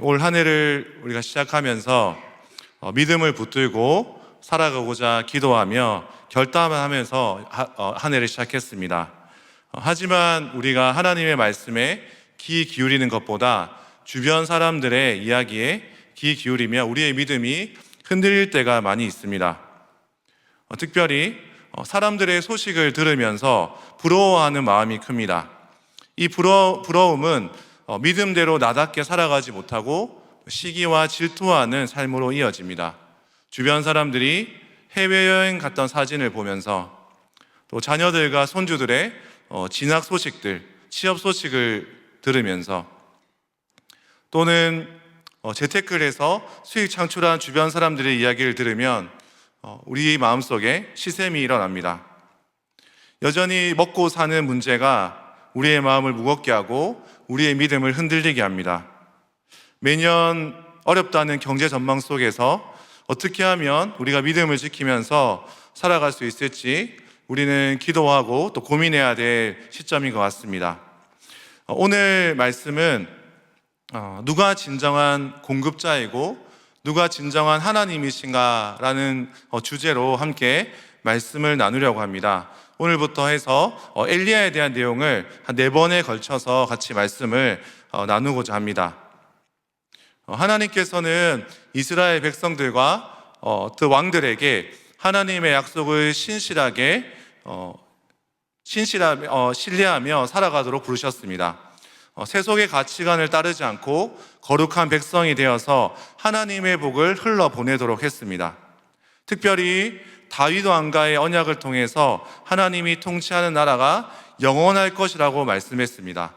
올 한 해를 우리가 시작하면서 믿음을 붙들고 살아가고자 기도하며 결단을 하면서 한 해를 시작했습니다. 하지만 우리가 하나님의 말씀에 귀 기울이는 것보다 주변 사람들의 이야기에 귀 기울이며 우리의 믿음이 흔들릴 때가 많이 있습니다. 특별히 사람들의 소식을 들으면서 부러워하는 마음이 큽니다. 이 부러움은 믿음대로 나답게 살아가지 못하고 시기와 질투하는 삶으로 이어집니다. 주변 사람들이 해외여행 갔던 사진을 보면서 또 자녀들과 손주들의 진학 소식들, 취업 소식을 들으면서 또는 재테크를 해서 수익 창출한 주변 사람들의 이야기를 들으면 우리 마음속에 시샘이 일어납니다. 여전히 먹고 사는 문제가 우리의 마음을 무겁게 하고 우리의 믿음을 흔들리게 합니다. 매년 어렵다는 경제 전망 속에서 어떻게 하면 우리가 믿음을 지키면서 살아갈 수 있을지 우리는 기도하고 또 고민해야 될 시점인 것 같습니다. 오늘 말씀은 누가 진정한 공급자이고 누가 진정한 하나님이신가라는 주제로 함께 말씀을 나누려고 합니다. 오늘부터 해서 엘리야에 대한 내용을 한 4번에 걸쳐서 같이 말씀을 나누고자 합니다. 하나님께서는 이스라엘 백성들과 그 왕들에게 하나님의 약속을 신뢰하며 살아가도록 부르셨습니다. 세속의 가치관을 따르지 않고 거룩한 백성이 되어서 하나님의 복을 흘러보내도록 했습니다. 특별히 다윗 왕가의 언약을 통해서 하나님이 통치하는 나라가 영원할 것이라고 말씀했습니다.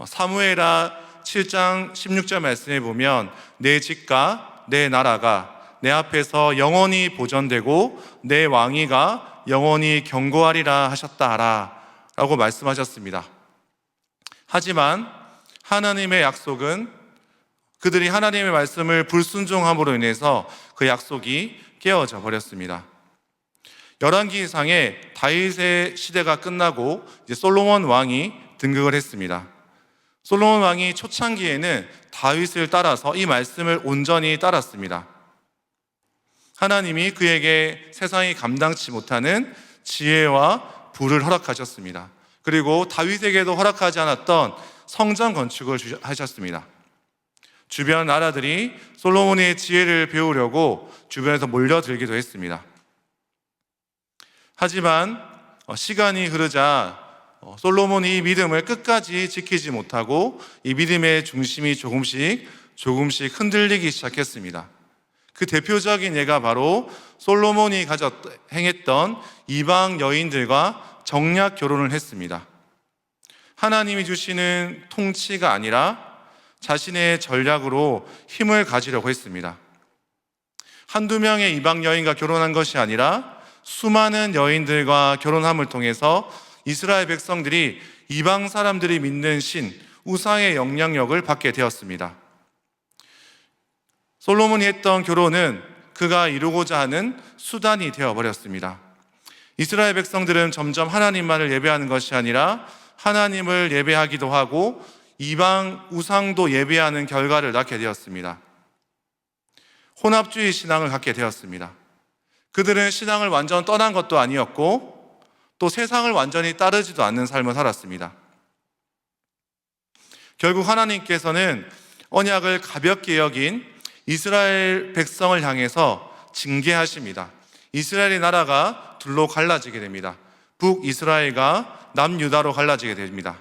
사무엘하 7장 16절 말씀에 보면 내 집과 내 나라가 내 앞에서 영원히 보존되고 내 왕위가 영원히 견고하리라 하셨다 하라 라고 말씀하셨습니다. 하지만 하나님의 약속은 그들이 하나님의 말씀을 불순종함으로 인해서 그 약속이 깨어져 버렸습니다. 열왕기상에 다윗의 시대가 끝나고 이제 솔로몬 왕이 등극을 했습니다. 솔로몬 왕이 초창기에는 다윗을 따라서 이 말씀을 온전히 따랐습니다. 하나님이 그에게 세상이 감당치 못하는 지혜와 부를 허락하셨습니다. 그리고 다윗에게도 허락하지 않았던 성전 건축을 하셨습니다. 주변 나라들이 솔로몬의 지혜를 배우려고 주변에서 몰려들기도 했습니다. 하지만 시간이 흐르자 솔로몬이 이 믿음을 끝까지 지키지 못하고 이 믿음의 중심이 조금씩 흔들리기 시작했습니다. 그 대표적인 예가 바로 솔로몬이 행했던 이방 여인들과 정략 결혼을 했습니다. 하나님이 주시는 통치가 아니라 자신의 전략으로 힘을 가지려고 했습니다. 한두 명의 이방 여인과 결혼한 것이 아니라 수많은 여인들과 결혼함을 통해서 이스라엘 백성들이 이방 사람들이 믿는 신, 우상의 영향력을 받게 되었습니다. 솔로몬이 했던 결혼은 그가 이루고자 하는 수단이 되어버렸습니다. 이스라엘 백성들은 점점 하나님만을 예배하는 것이 아니라 하나님을 예배하기도 하고 이방 우상도 예배하는 결과를 낳게 되었습니다. 혼합주의 신앙을 갖게 되었습니다. 그들은 신앙을 완전 떠난 것도 아니었고 또 세상을 완전히 따르지도 않는 삶을 살았습니다. 결국 하나님께서는 언약을 가볍게 여긴 이스라엘 백성을 향해서 징계하십니다. 이스라엘의 나라가 둘로 갈라지게 됩니다. 북이스라엘과 남유다로 갈라지게 됩니다.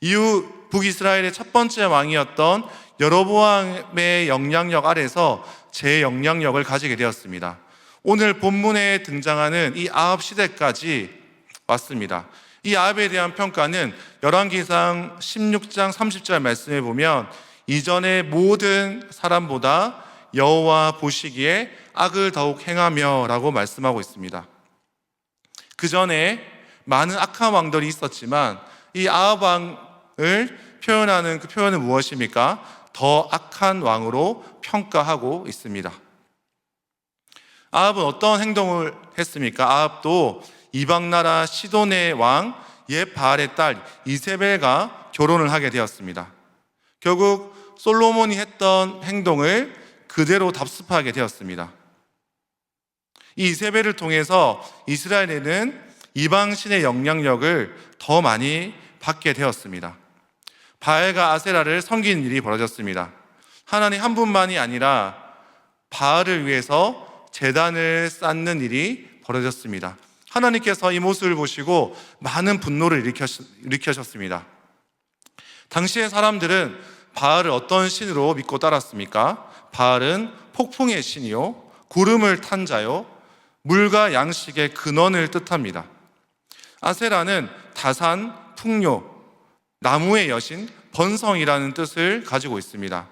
이후 북이스라엘의 첫 번째 왕이었던 여로보암의 영향력 아래서 제 영향력을 가지게 되었습니다. 오늘 본문에 등장하는 이 아합 시대까지 왔습니다. 이 아합에 대한 평가는 열왕기상 16장 30절 말씀에 보면 이전의 모든 사람보다 여호와 보시기에 악을 더욱 행하며 라고 말씀하고 있습니다. 그 전에 많은 악한 왕들이 있었지만 이 아합 왕을 표현하는 그 표현은 무엇입니까? 더 악한 왕으로 평가하고 있습니다. 아합은 어떤 행동을 했습니까? 아합도 이방 나라 시돈의 왕 옛바알의 딸 이세벨과 결혼을 하게 되었습니다. 결국 솔로몬이 했던 행동을 그대로 답습하게 되었습니다. 이 이세벨을 통해서 이스라엘에는 이방신의 영향력을 더 많이 받게 되었습니다. 바알과 아세라를 섬기는 일이 벌어졌습니다. 하나님 한 분만이 아니라 바알을 위해서 제단을 쌓는 일이 벌어졌습니다. 하나님께서 이 모습을 보시고 많은 분노를 일으키셨습니다. 당시의 사람들은 바알을 어떤 신으로 믿고 따랐습니까? 바알은 폭풍의 신이요, 구름을 탄 자요, 물과 양식의 근원을 뜻합니다. 아세라는 다산, 풍요, 나무의 여신, 번성이라는 뜻을 가지고 있습니다.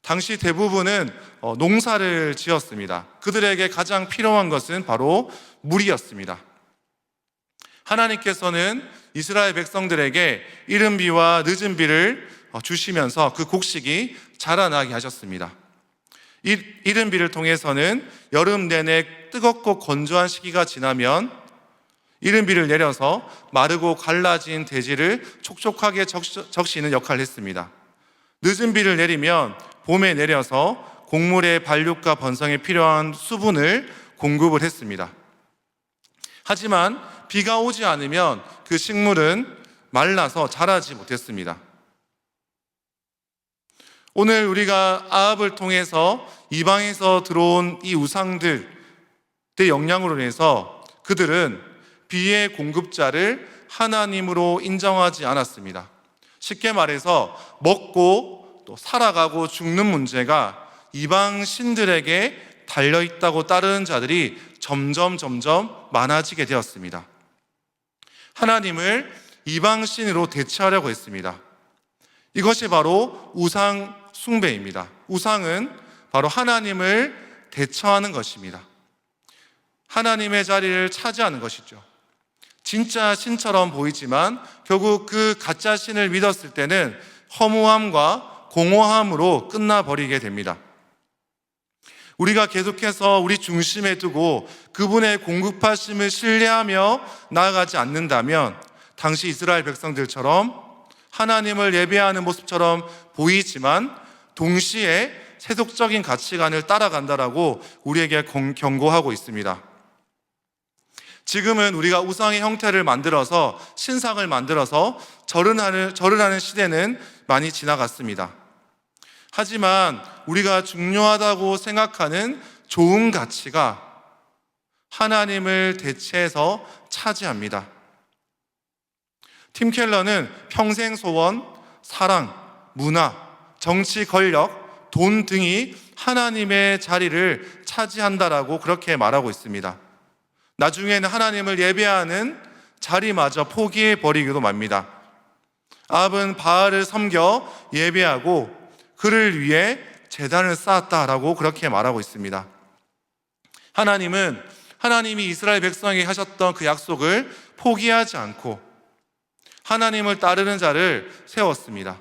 당시 대부분은 농사를 지었습니다. 그들에게 가장 필요한 것은 바로 물이었습니다. 하나님께서는 이스라엘 백성들에게 이른 비와 늦은 비를 주시면서 그 곡식이 자라나게 하셨습니다. 이른 비를 통해서는 여름 내내 뜨겁고 건조한 시기가 지나면 이른 비를 내려서 마르고 갈라진 대지를 촉촉하게 적시는 역할을 했습니다. 늦은 비를 내리면 봄에 내려서 곡물의 발육과 번성에 필요한 수분을 공급을 했습니다. 하지만 비가 오지 않으면 그 식물은 말라서 자라지 못했습니다. 오늘 우리가 아합을 통해서 이방에서 들어온 이 우상들의 영향으로 인해서 그들은 비의 공급자를 하나님으로 인정하지 않았습니다. 쉽게 말해서 먹고 또 살아가고 죽는 문제가 이방 신들에게 달려있다고 따르는 자들이 점점 많아지게 되었습니다. 하나님을 이방 신으로 대체하려고 했습니다. 이것이 바로 우상 숭배입니다. 우상은 바로 하나님을 대처하는 것입니다. 하나님의 자리를 차지하는 것이죠. 진짜 신처럼 보이지만 결국 그 가짜 신을 믿었을 때는 허무함과 공허함으로 끝나버리게 됩니다. 우리가 계속해서 우리 중심에 두고 그분의 공급하심을 신뢰하며 나아가지 않는다면 당시 이스라엘 백성들처럼 하나님을 예배하는 모습처럼 보이지만 동시에 세속적인 가치관을 따라간다라고 우리에게 경고하고 있습니다. 지금은 우리가 우상의 형태를 만들어서 신상을 만들어서 절을 하는 시대는 많이 지나갔습니다. 하지만 우리가 중요하다고 생각하는 좋은 가치가 하나님을 대체해서 차지합니다. 팀 켈러는 평생 소원, 사랑, 문화, 정치, 권력, 돈 등이 하나님의 자리를 차지한다라고 그렇게 말하고 있습니다. 나중에는 하나님을 예배하는 자리마저 포기해버리기도 맙니다. 아합은 바알을 섬겨 예배하고 그를 위해 제단을 쌓았다라고 그렇게 말하고 있습니다. 하나님이 이스라엘 백성에게 하셨던 그 약속을 포기하지 않고 하나님을 따르는 자를 세웠습니다.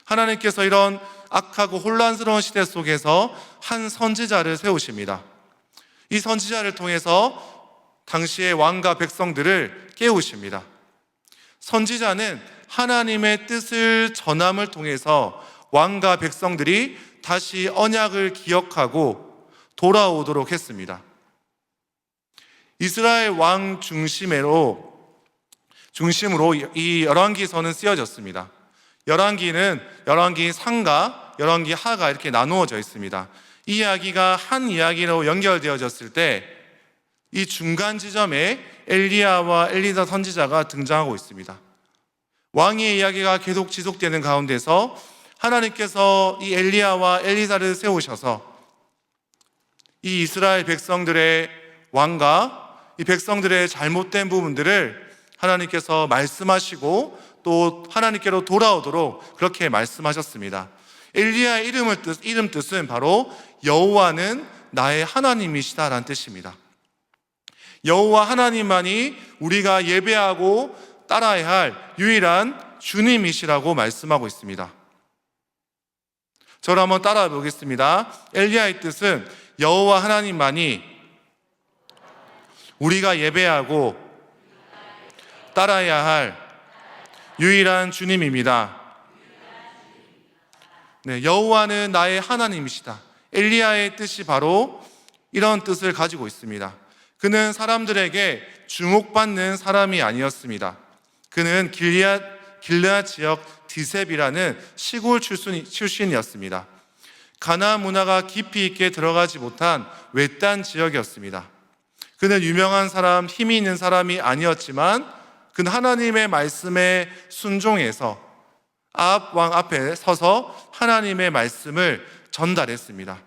하나님께서 이런 악하고 혼란스러운 시대 속에서 한 선지자를 세우십니다. 이 선지자를 통해서 당시의 왕과 백성들을 깨우십니다. 선지자는 하나님의 뜻을 전함을 통해서 왕과 백성들이 다시 언약을 기억하고 돌아오도록 했습니다. 이스라엘 왕 중심으로 이 열왕기서는 쓰여졌습니다. 열왕기는 열왕기 상가, 열왕기 하가 이렇게 나누어져 있습니다. 이 이야기가 한 이야기로 연결되어졌을 때 이 중간 지점에 엘리야와 엘리사 선지자가 등장하고 있습니다. 왕의 이야기가 계속 지속되는 가운데서 하나님께서 이 엘리야와 엘리사를 세우셔서 이 이스라엘 백성들의 왕과 이 백성들의 잘못된 부분들을 하나님께서 말씀하시고 또 하나님께로 돌아오도록 그렇게 말씀하셨습니다. 엘리야의 이름 뜻은 바로 여호와는 나의 하나님이시다라는 뜻입니다. 여호와 하나님만이 우리가 예배하고 따라야 할 유일한 주님이시라고 말씀하고 있습니다. 저를 한번 따라해 보겠습니다. 엘리야의 뜻은 여호와 하나님만이 우리가 예배하고 따라야 할 유일한 주님입니다. 네, 여호와는 나의 하나님이시다. 엘리야의 뜻이 바로 이런 뜻을 가지고 있습니다. 그는 사람들에게 주목받는 사람이 아니었습니다. 그는 길르앗 지역 디셉이라는 시골 출신이었습니다. 가나안 문화가 깊이 있게 들어가지 못한 외딴 지역이었습니다. 그는 유명한 사람, 힘이 있는 사람이 아니었지만 그는 하나님의 말씀에 순종해서 아합 왕 앞에 서서 하나님의 말씀을 전달했습니다.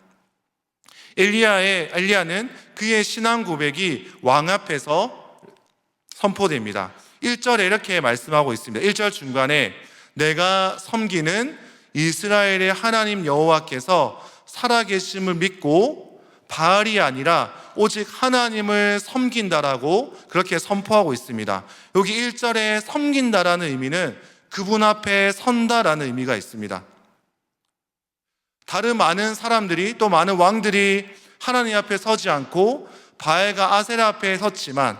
엘리야는 그의 신앙 고백이 왕 앞에서 선포됩니다. 1절에 이렇게 말씀하고 있습니다. 1절 중간에 내가 섬기는 이스라엘의 하나님 여호와께서 살아계심을 믿고 바알이 아니라 오직 하나님을 섬긴다라고 그렇게 선포하고 있습니다. 여기 1절에 섬긴다라는 의미는 그분 앞에 선다라는 의미가 있습니다. 다른 많은 사람들이, 또 많은 왕들이 하나님 앞에 서지 않고 바알과 아세라 앞에 섰지만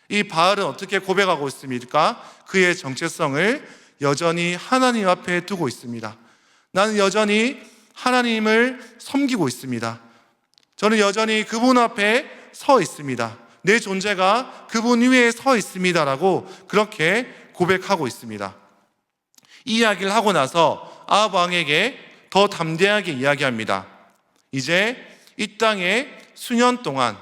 이 바알은 어떻게 고백하고 있습니까? 그의 정체성을 여전히 하나님 앞에 두고 있습니다. 나는 여전히 하나님을 섬기고 있습니다. 저는 여전히 그분 앞에 서 있습니다. 내 존재가 그분 위에 서 있습니다라고 그렇게 고백하고 있습니다. 이 이야기를 하고 나서 아합 왕에게 더 담대하게 이야기합니다. 이제 이 땅에 수년 동안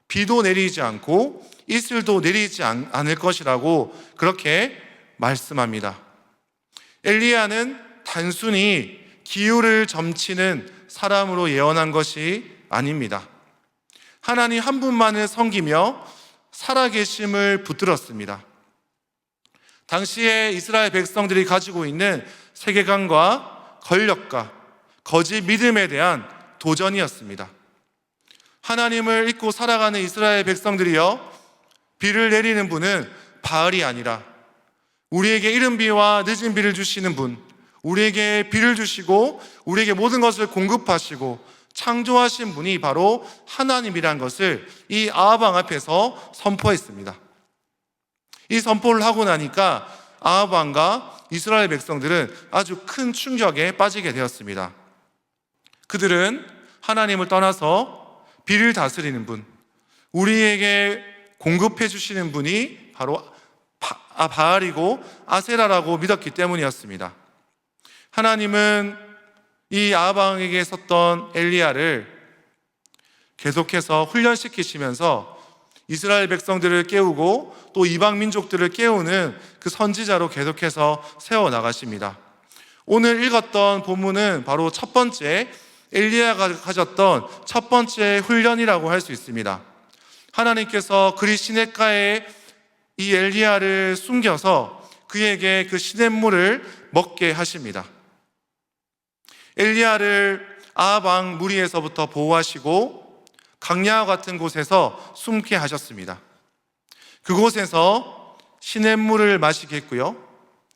비도 내리지 않고 이슬도 내리지 않을 것이라고 그렇게 말씀합니다. 엘리야는 단순히 기후를 점치는 사람으로 예언한 것이 아닙니다. 하나님 한 분만을 섬기며 살아계심을 붙들었습니다. 당시에 이스라엘 백성들이 가지고 있는 세계관과 권력과 거짓 믿음에 대한 도전이었습니다. 하나님을 잊고 살아가는 이스라엘 백성들이여, 비를 내리는 분은 바알이 아니라 우리에게 이른 비와 늦은 비를 주시는 분, 우리에게 비를 주시고 우리에게 모든 것을 공급하시고 창조하신 분이 바로 하나님이란 것을 이 아합 왕 앞에서 선포했습니다. 이 선포를 하고 나니까 아합 왕과 이스라엘 백성들은 아주 큰 충격에 빠지게 되었습니다. 그들은 하나님을 떠나서 비를 다스리는 분, 우리에게 공급해 주시는 분이 바로 바알이고 아세라라고 믿었기 때문이었습니다. 하나님은 이 아합 왕에게 섰던 엘리야를 계속해서 훈련시키시면서 이스라엘 백성들을 깨우고 또 이방 민족들을 깨우는 그 선지자로 계속해서 세워나가십니다. 오늘 읽었던 본문은 바로 첫 번째 엘리야가 가졌던 첫 번째 훈련이라고 할 수 있습니다. 하나님께서 그리 시냇가에 이 엘리야를 숨겨서 그에게 그 시냇물을 먹게 하십니다. 엘리야를 아합 왕 무리에서부터 보호하시고 강야와 같은 곳에서 숨게 하셨습니다. 그곳에서 시냇물을 마시게 했고요.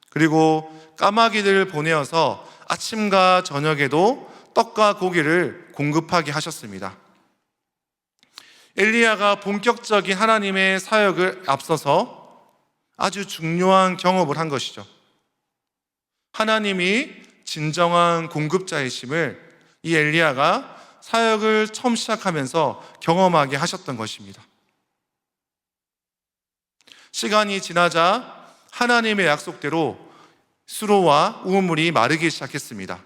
그리고 까마귀들을 보내어서 아침과 저녁에도 떡과 고기를 공급하게 하셨습니다. 엘리야가 본격적인 하나님의 사역을 앞서서 아주 중요한 경험을 한 것이죠. 하나님이 진정한 공급자이심을 이 엘리야가 사역을 처음 시작하면서 경험하게 하셨던 것입니다. 시간이 지나자 하나님의 약속대로 수로와 우물이 마르기 시작했습니다.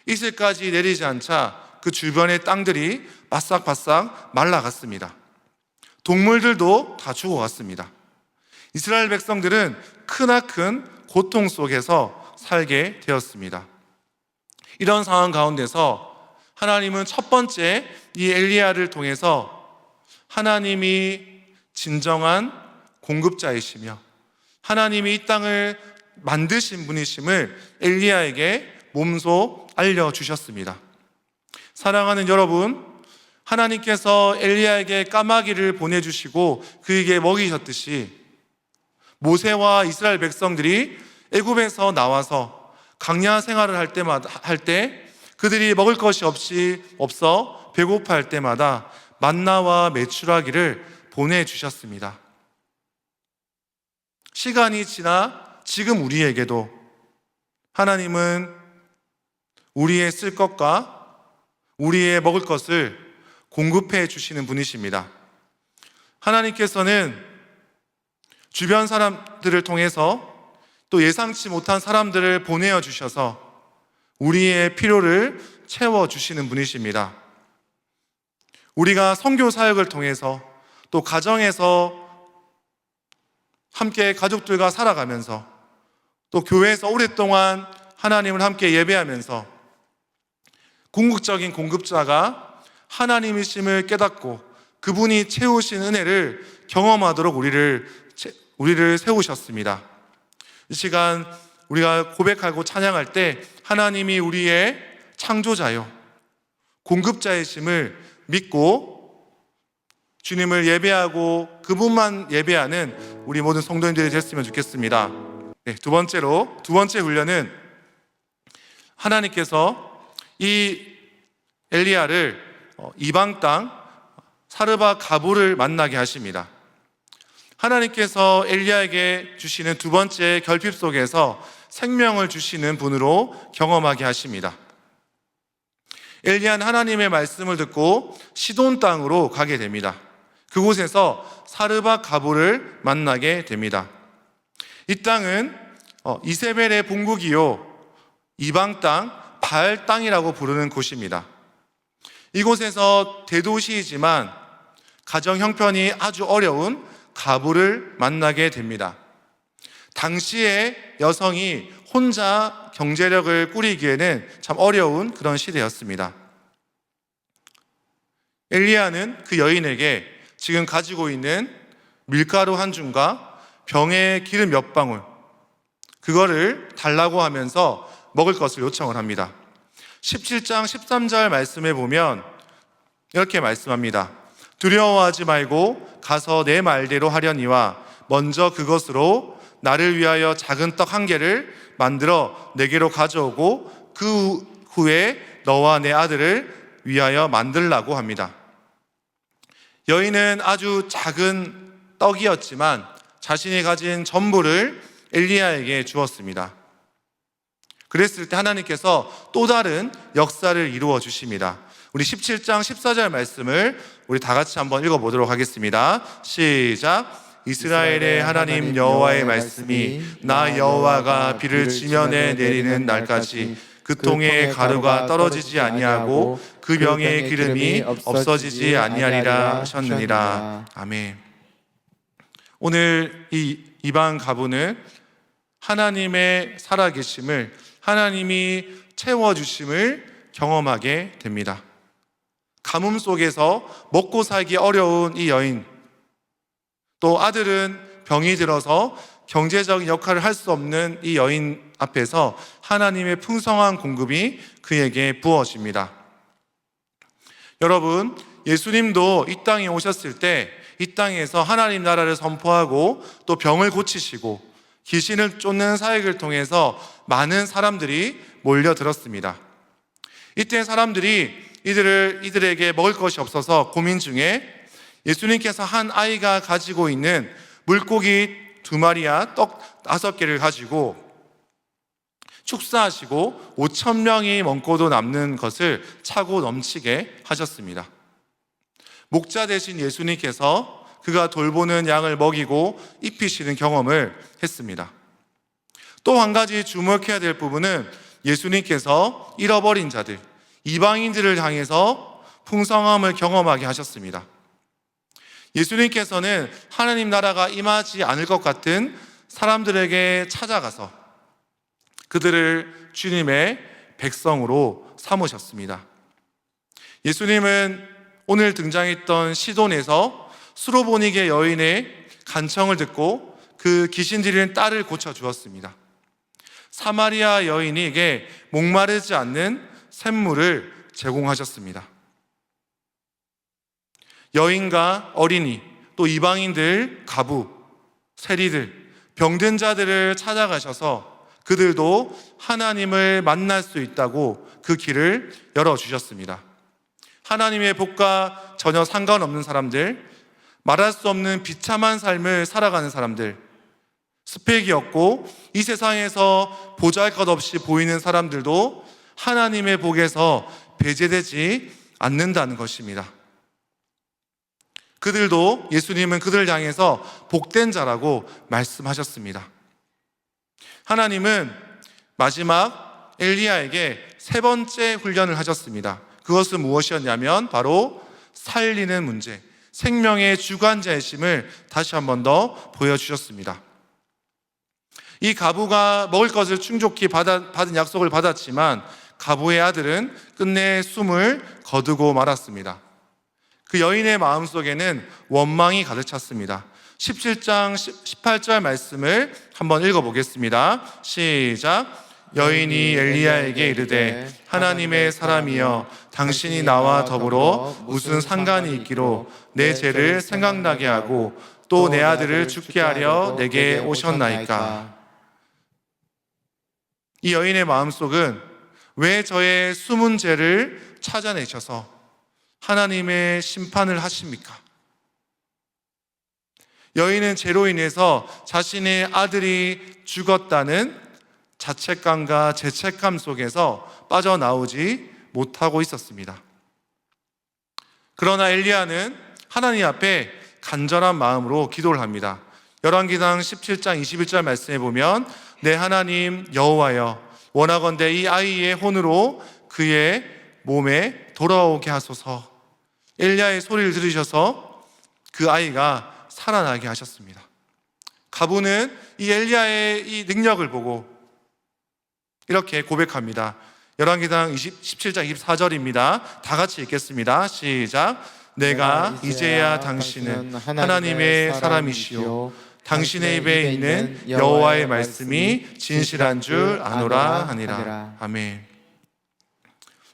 이슬까지 내리지 않자 그 주변의 땅들이 바싹바싹 말라갔습니다. 동물들도 다 죽어갔습니다. 이스라엘 백성들은 크나큰 고통 속에서 살게 되었습니다. 이런 상황 가운데서 하나님은 첫 번째 이 엘리야를 통해서 하나님이 진정한 공급자이시며 하나님이 이 땅을 만드신 분이심을 엘리야에게 몸소 알려주셨습니다. 사랑하는 여러분, 하나님께서 엘리야에게 까마귀를 보내주시고 그에게 먹이셨듯이 모세와 이스라엘 백성들이 애굽에서 나와서 광야 생활을 할 때 그들이 먹을 것이 없어 배고파할 때마다 만나와 메추라기를 보내주셨습니다. 시간이 지나 지금 우리에게도 하나님은 우리의 쓸 것과 우리의 먹을 것을 공급해 주시는 분이십니다. 하나님께서는 주변 사람들을 통해서 또 예상치 못한 사람들을 보내어 주셔서 우리의 필요를 채워 주시는 분이십니다. 우리가 선교 사역을 통해서 또 가정에서 함께 가족들과 살아가면서 또 교회에서 오랫동안 하나님을 함께 예배하면서 궁극적인 공급자가 하나님이심을 깨닫고 그분이 채우신 은혜를 경험하도록 우리를 세우셨습니다. 이 시간 우리가 고백하고 찬양할 때 하나님이 우리의 창조자요 공급자이심을 믿고 주님을 예배하고 그분만 예배하는 우리 모든 성도님들이 됐으면 좋겠습니다. 네, 두 번째 훈련은 하나님께서 이 엘리야를 이방 땅 사르밧 가불을 만나게 하십니다. 하나님께서 엘리야에게 주시는 두 번째 결핍 속에서 생명을 주시는 분으로 경험하게 하십니다. 엘리야는 하나님의 말씀을 듣고 시돈 땅으로 가게 됩니다. 그곳에서 사르밧 가불을 만나게 됩니다. 이 땅은 이세벨의 본국이요 이방 땅 바알 땅이라고 부르는 곳입니다. 이곳에서 대도시이지만 가정 형편이 아주 어려운 가불을 만나게 됩니다. 당시에 여성이 혼자 경제력을 꾸리기에는 참 어려운 그런 시대였습니다. 엘리야는 그 여인에게 지금 가지고 있는 밀가루 한 줌과 병에 기름 몇 방울 그거를 달라고 하면서 먹을 것을 요청을 합니다. 17장 13절 말씀에 보면 이렇게 말씀합니다. 두려워하지 말고 가서 내 말대로 하려니와 먼저 그것으로 나를 위하여 작은 떡 한 개를 만들어 내게로 가져오고 그 후에 너와 내 아들을 위하여 만들라고 합니다. 여인은 아주 작은 떡이었지만 자신이 가진 전부를 엘리야에게 주었습니다. 그랬을 때 하나님께서 또 다른 역사를 이루어 주십니다. 우리 17장 14절 말씀을 우리 다 같이 한번 읽어보도록 하겠습니다. 시작. 이스라엘의 하나님 여호와의 말씀이 나 여호와가 비를 지면에 내리는 날까지 그 통에 가루가 떨어지지 아니하고 그 병에 기름이 없어지지 아니하리라 하셨느니라. 아멘. 오늘 이 이방 가부는 하나님의 살아계심을 하나님이 채워주심을 경험하게 됩니다. 가뭄 속에서 먹고 살기 어려운 이 여인, 또 아들은 병이 들어서 경제적인 역할을 할 수 없는 이 여인 앞에서 하나님의 풍성한 공급이 그에게 부어집니다. 여러분, 예수님도 이 땅에 오셨을 때 이 땅에서 하나님 나라를 선포하고 또 병을 고치시고 귀신을 쫓는 사역을 통해서 많은 사람들이 몰려들었습니다. 이때 사람들이 이들에게 먹을 것이 없어서 고민 중에 예수님께서 한 아이가 가지고 있는 물고기 2마리와 떡 5개를 가지고 축사하시고 5,000명이 먹고도 남는 것을 차고 넘치게 하셨습니다. 목자 되신 예수님께서 그가 돌보는 양을 먹이고 입히시는 경험을 했습니다. 또 한 가지 주목해야 될 부분은 예수님께서 잃어버린 자들, 이방인들을 향해서 풍성함을 경험하게 하셨습니다. 예수님께서는 하나님 나라가 임하지 않을 것 같은 사람들에게 찾아가서 그들을 주님의 백성으로 삼으셨습니다. 예수님은 오늘 등장했던 시돈에서 수로보니게 여인의 간청을 듣고 그 귀신 들린 딸을 고쳐주었습니다. 사마리아 여인에게 목마르지 않는 샘물을 제공하셨습니다. 여인과 어린이, 또 이방인들, 가부, 세리들, 병든 자들을 찾아가셔서 그들도 하나님을 만날 수 있다고 그 길을 열어주셨습니다. 하나님의 복과 전혀 상관없는 사람들, 말할 수 없는 비참한 삶을 살아가는 사람들, 스펙이 없고 이 세상에서 보잘것없이 보이는 사람들도 하나님의 복에서 배제되지 않는다는 것입니다. 그들도 예수님은 그들을 향해서 복된 자라고 말씀하셨습니다. 하나님은 마지막 엘리야에게 세 번째 훈련을 하셨습니다. 그것은 무엇이었냐면 바로 살리는 문제, 생명의 주관자이심을 다시 한 번 더 보여주셨습니다. 이 과부가 먹을 것을 충족히 받은 약속을 받았지만 과부의 아들은 끝내 숨을 거두고 말았습니다. 그 여인의 마음속에는 원망이 가득 찼습니다. 17장 18절 말씀을 한번 읽어보겠습니다. 시작. 여인이 엘리야에게 이르되 하나님의 사람이여 당신이 나와 더불어 무슨 상관이 있기로 내 죄를 생각나게 하고 또 내 아들을 죽게 하려 내게 오셨나이까. 이 여인의 마음속은 왜 저의 숨은 죄를 찾아내셔서 하나님의 심판을 하십니까? 여인은 죄로 인해서 자신의 아들이 죽었다는 자책감과 죄책감 속에서 빠져나오지 못하고 있었습니다. 그러나 엘리야는 하나님 앞에 간절한 마음으로 기도를 합니다. 열왕기상 17장 21절 말씀에 보면 내 하나님 여호와여 원하건대 이 아이의 혼으로 그의 몸에 돌아오게 하소서. 엘리야의 소리를 들으셔서 그 아이가 살아나게 하셨습니다. 과부는 이 엘리야의 이 능력을 보고 이렇게 고백합니다. 열왕기상 17장 24절입니다. 다 같이 읽겠습니다. 시작. 내가 이제야 당신은 하나님의 사람이시오 당신의 입에 있는 여호와의 말씀이 진실한 줄 아노라 하니라. 아멘.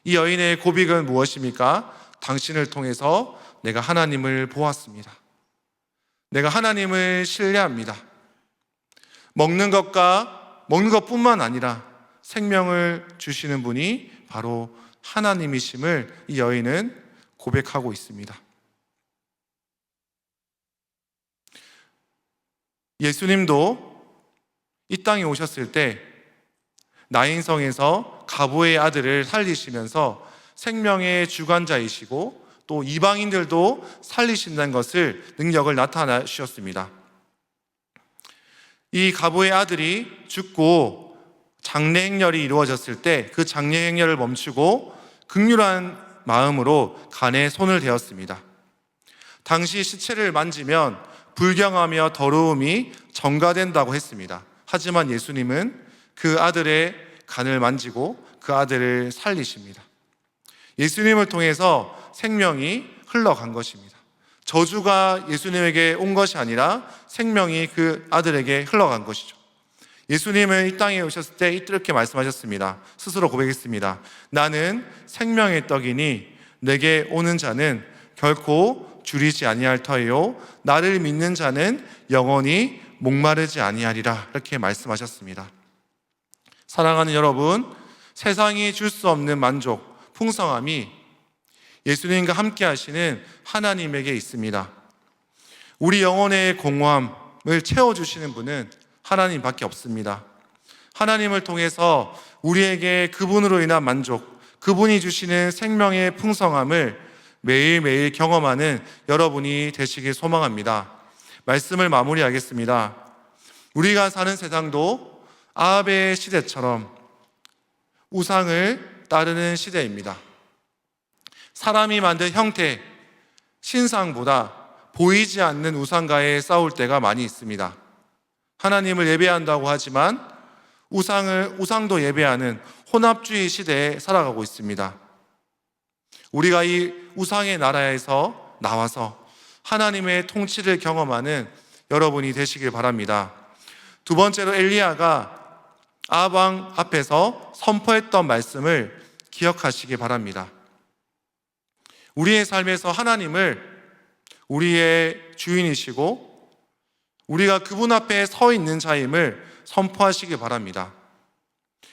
이 여인의 고백은 무엇입니까? 당신을 통해서 내가 하나님을 보았습니다. 내가 하나님을 신뢰합니다. 먹는 것뿐만 아니라 생명을 주시는 분이 바로 하나님이심을 이 여인은 고백하고 있습니다. 예수님도 이 땅에 오셨을 때 나인성에서 과부의 아들을 살리시면서 생명의 주관자이시고 또 이방인들도 살리신다는 것을 능력을 나타내셨습니다. 이 과부의 아들이 죽고 장례 행렬이 이루어졌을 때 그 장례 행렬을 멈추고 긍휼한 마음으로 간에 손을 대었습니다. 당시 시체를 만지면 불경하며 더러움이 전가된다고 했습니다. 하지만 예수님은 그 아들의 간을 만지고 그 아들을 살리십니다. 예수님을 통해서 생명이 흘러간 것입니다. 저주가 예수님에게 온 것이 아니라 생명이 그 아들에게 흘러간 것이죠. 예수님은 이 땅에 오셨을 때 이렇게 말씀하셨습니다. 스스로 고백했습니다. 나는 생명의 떡이니 내게 오는 자는 결코 줄이지 아니할 터이요 나를 믿는 자는 영원히 목마르지 아니하리라. 이렇게 말씀하셨습니다. 사랑하는 여러분, 세상이 줄 수 없는 만족, 풍성함이 예수님과 함께 하시는 하나님에게 있습니다. 우리 영혼의 공허함을 채워주시는 분은 하나님밖에 없습니다. 하나님을 통해서 우리에게 그분으로 인한 만족, 그분이 주시는 생명의 풍성함을 매일매일 경험하는 여러분이 되시길 소망합니다. 말씀을 마무리하겠습니다. 우리가 사는 세상도 아합의 시대처럼 우상을 따르는 시대입니다. 사람이 만든 형태, 신상보다 보이지 않는 우상과의 싸울 때가 많이 있습니다. 하나님을 예배한다고 하지만 우상도 예배하는 혼합주의 시대에 살아가고 있습니다. 우리가 이 우상의 나라에서 나와서 하나님의 통치를 경험하는 여러분이 되시길 바랍니다. 두 번째로 엘리야가 아합 왕 앞에서 선포했던 말씀을 기억하시기 바랍니다. 우리의 삶에서 하나님을 우리의 주인이시고 우리가 그분 앞에 서 있는 자임을 선포하시기 바랍니다.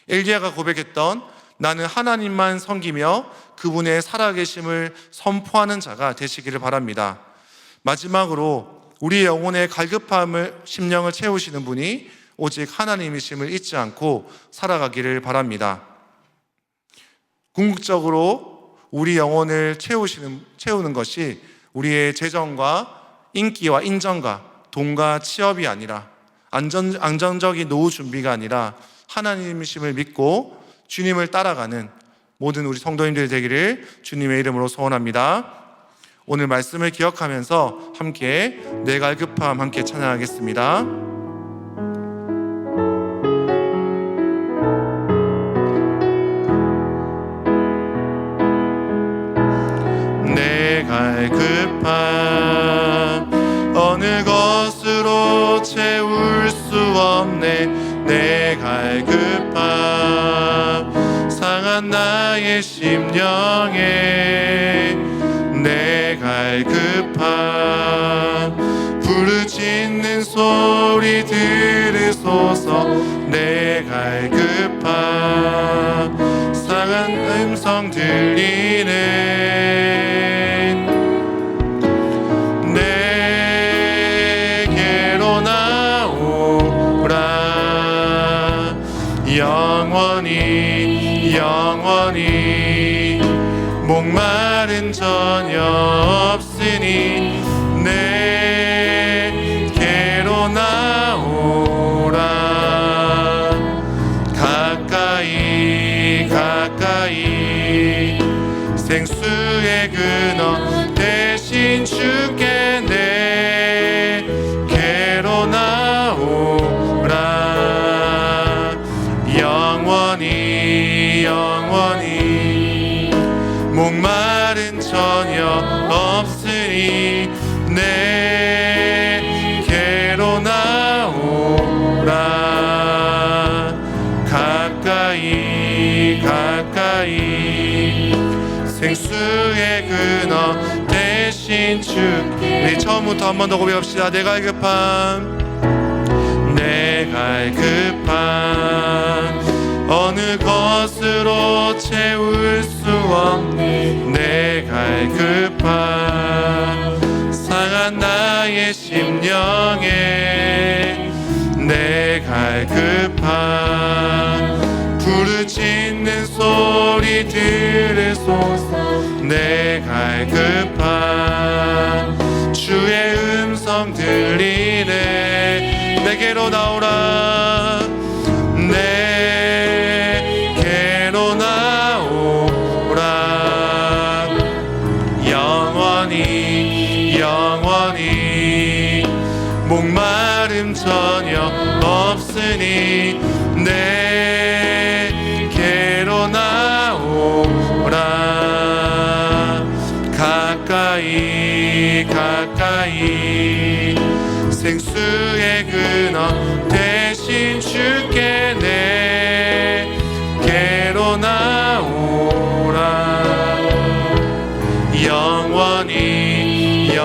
엘리야가 고백했던 나는 하나님만 섬기며 그분의 살아계심을 선포하는 자가 되시기를 바랍니다. 마지막으로 우리 영혼의 갈급함을 심령을 채우시는 분이 오직 하나님이심을 잊지 않고 살아가기를 바랍니다. 궁극적으로 우리 영혼을 채우는 것이 우리의 재정과 인기와 인정과 돈과 취업이 아니라 안정적인 노후 준비가 아니라 하나님이심을 믿고 주님을 따라가는 모든 우리 성도님들 되기를 주님의 이름으로 소원합니다. 오늘 말씀을 기억하면서 함께 내 갈급함 함께 찬양하겠습니다. 내 갈급함 어느 것으로 채울 수 없네. 내 갈급함 상한 나의 심령에 내 갈급함 부르짖는 소리 들으소서. 내 갈급함 상한 음성 들리네. 내게로 나오라. 영원히 목마른 전혀 없으니 내게로 나오라. 가까이 생수의 근원 대신 주께 내게로 나오라. 영원히 목마른 전혀 없으니 내게로 나오라. 가까이 생수의 근원 대신 주. 우리 처음부터 한 번 더 고백합시다. 내 갈급함 어느 것으로 채울 수 없네. 내 갈급함 상한 나의 심령에 내 갈급함 부르짖는 소리 들으소서. 내 갈급함 주의 음성 들리네. 내게로 나오라. 내게로 나오라. 영원히 목마름 전혀 없으니 내게로 나오라. 가까이 생수의 근원 대신 주께 내게로 나오라. 영원히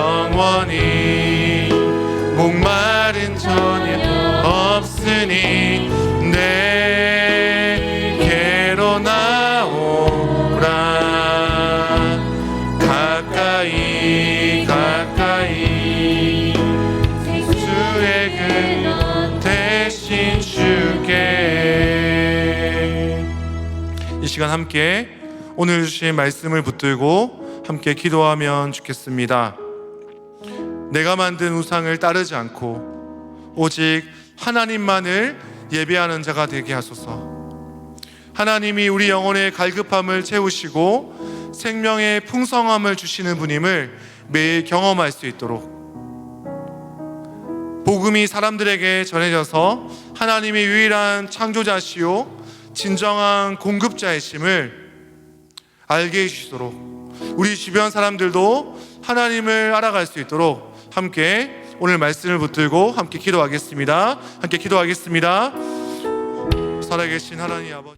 목마른 전혀 없으니 내게로 나오라. 가까이 생수의 근원 대신 주께. 이 시간 함께 오늘 주신 말씀을 붙들고 함께 기도하면 좋겠습니다. 내가 만든 우상을 따르지 않고 오직 하나님만을 예배하는 자가 되게 하소서. 하나님이 우리 영혼의 갈급함을 채우시고 생명의 풍성함을 주시는 분임을 매일 경험할 수 있도록, 복음이 사람들에게 전해져서 하나님의 유일한 창조자시요 진정한 공급자이심을 알게 해주시도록, 우리 주변 사람들도 하나님을 알아갈 수 있도록 함께 오늘 말씀을 붙들고 함께 기도하겠습니다. 살아계신 하나님 아버지,